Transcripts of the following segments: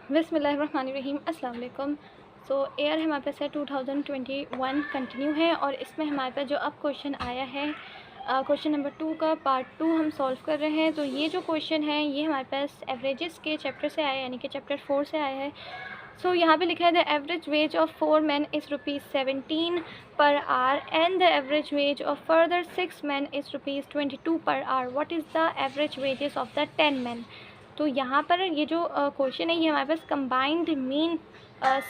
बिस्मिल्लाहिर्रहमानिर्रहीम, अस्सलाम वालेकुम। एयर हमारे पास है 2021 कंटिन्यू है और इसमें हमारे पास जो अब क्वेश्चन आया है क्वेश्चन नंबर 2 का पार्ट 2 हम सॉल्व कर रहे हैं। तो ये जो क्वेश्चन है ये हमारे पास एवरेजेस के चैप्टर से आया है, यानी कि चैप्टर 4 से आया है। यहाँ पे लिखा है the average ways of 4 men is ₹17 per hour and the average ways of further 6 men is ₹22 per hour. What is the average wages of the 10 men। तो यहाँ पर ये जो क्वेश्चन है ये हमारे पास कंबाइंड मीन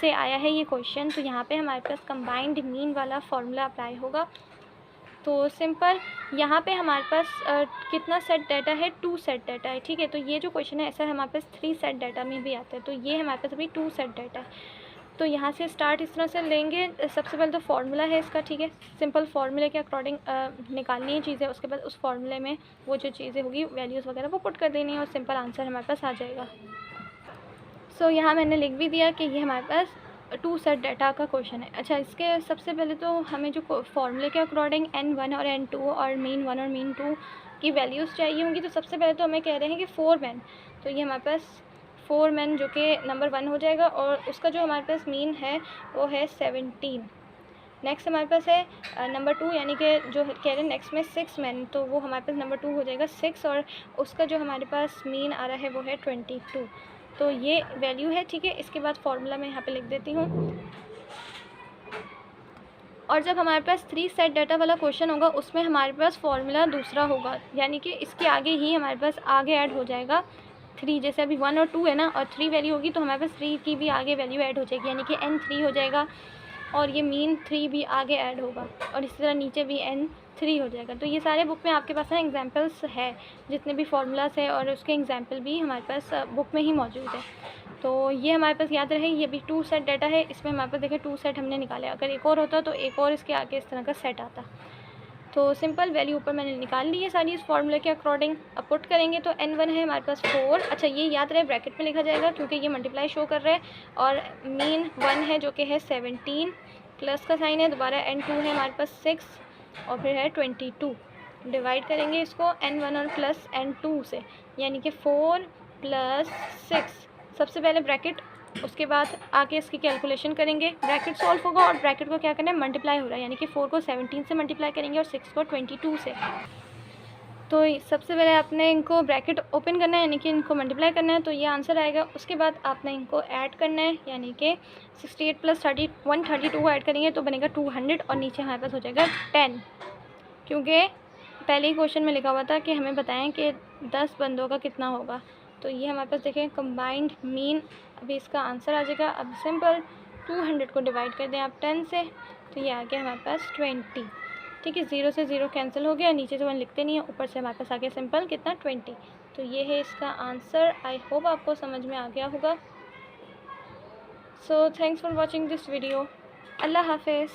से आया है ये क्वेश्चन। तो यहाँ पे हमारे पास कंबाइंड मीन वाला फॉर्मूला अप्लाई होगा। तो सिंपल यहाँ पे हमारे पास कितना सेट डाटा है, 2 सेट डाटा है, ठीक है। तो ये जो क्वेश्चन है ऐसा हमारे पास 3 सेट डाटा में भी आता है। तो ये हमारे पास अभी 2 सेट डाटा है। तो यहाँ से स्टार्ट इस तरह से लेंगे। सबसे पहले तो फार्मूला है इसका, ठीक है। सिंपल फार्मूले के अकॉर्डिंग निकालनी है चीज़ें, उसके बाद उस फार्मूले में वो जो चीज़ें होगी वैल्यूज़ वगैरह वो पुट कर देनी है और सिंपल आंसर हमारे पास आ जाएगा। यहाँ मैंने लिख भी दिया कि ये हमारे पास 2 सेट डाटा का क्वेश्चन है। अच्छा, इसके सबसे पहले तो हमें जो फार्मूले के अकॉर्डिंग N1 और N2 और मीन 1 और मीन 2 की वैल्यूज़ चाहिए होंगी। तो सबसे पहले तो हमें कह रहे हैं कि 4 men। तो ये हमारे पास 4 men जो कि नंबर 1 हो जाएगा और उसका जो हमारे पास मीन है वो है 17। नेक्स्ट हमारे पास है नंबर 2, यानी कि जो कह रहे हैं नेक्स्ट में 6 men, तो वो हमारे पास नंबर 2 हो जाएगा 6 और उसका जो हमारे पास मीन आ रहा है वो है 22। तो ये वैल्यू है, ठीक है। इसके बाद फार्मूला मैं यहाँ पे लिख देती हूँ। और जब हमारे पास 3 सेट डाटा वाला क्वेश्चन होगा उसमें हमारे पास फार्मूला दूसरा होगा, यानी कि इसके आगे ही हमारे पास आगे ऐड हो जाएगा 3। जैसे अभी 1 और 2 है ना, और 3 वैल्यू होगी तो हमारे पास 3 की भी आगे वैल्यू ऐड हो जाएगी, यानी कि N3 हो जाएगा और ये मीन 3 भी आगे ऐड होगा और इसी तरह नीचे भी N3 हो जाएगा। तो ये सारे बुक में आपके पास ना एग्जांपल्स है, जितने भी फार्मूलास है और उसके एग्जांपल भी हमारे पास बुक में ही मौजूद है। तो ये हमारे पास याद रहे, ये भी 2 सेट डाटा है। इसमें हमारे पास देखिए 2 सेट हमने निकाले। अगर एक और होता तो एक और इसके आगे इस तरह का सेट आता। तो सिंपल वैल्यू ऊपर मैंने निकाल ली है सारी इस फार्मूले के अकॉर्डिंग। अब पुट करेंगे तो N1 है हमारे पास 4। अच्छा, ये याद रहे ब्रैकेट में लिखा जाएगा क्योंकि ये मल्टीप्लाई शो कर रहा है। और मीन 1 है जो कि है 17, प्लस का साइन है, दोबारा N2 है हमारे पास 6 और फिर है 22। डिवाइड करेंगे इसको N1 और प्लस N2 से, यानी कि 4 + 6। सबसे पहले ब्रैकेट, उसके बाद आके इसकी कैलकुलेशन करेंगे। ब्रैकेट सॉल्व होगा और ब्रैकेट को क्या करना है, मल्टीप्लाई हो रहा है, यानी कि 4 को 17 से मल्टीप्लाई करेंगे और 6 को 22 से। तो सबसे पहले आपने इनको ब्रैकेट ओपन करना है, यानी कि इनको मल्टीप्लाई करना है, तो ये आंसर आएगा। उसके बाद आपने इनको ऐड करना है, यानी कि 68 + 30 132 को ऐड करेंगे तो बनेगा 200 और नीचे हमारे पास हो जाएगा 10, क्योंकि पहले ही क्वेश्चन में लिखा हुआ था कि हमें बताएं कि 10 बंदों का कितना होगा। तो ये हमारे पास देखें कंबाइंड मीन, अभी इसका आंसर आ जाएगा। अब सिंपल 200 को डिवाइड कर दें आप 10 से, तो ये आ गया हमारे पास 20, ठीक है। 0 से 0 कैंसिल हो गया, नीचे से 1 लिखते नहीं है, ऊपर से हमारे पास आ गया सिंपल कितना, 20। तो ये है इसका आंसर। आई होप आपको समझ में आ गया होगा। Thanks for watching this video. अल्लाह हाफिज़।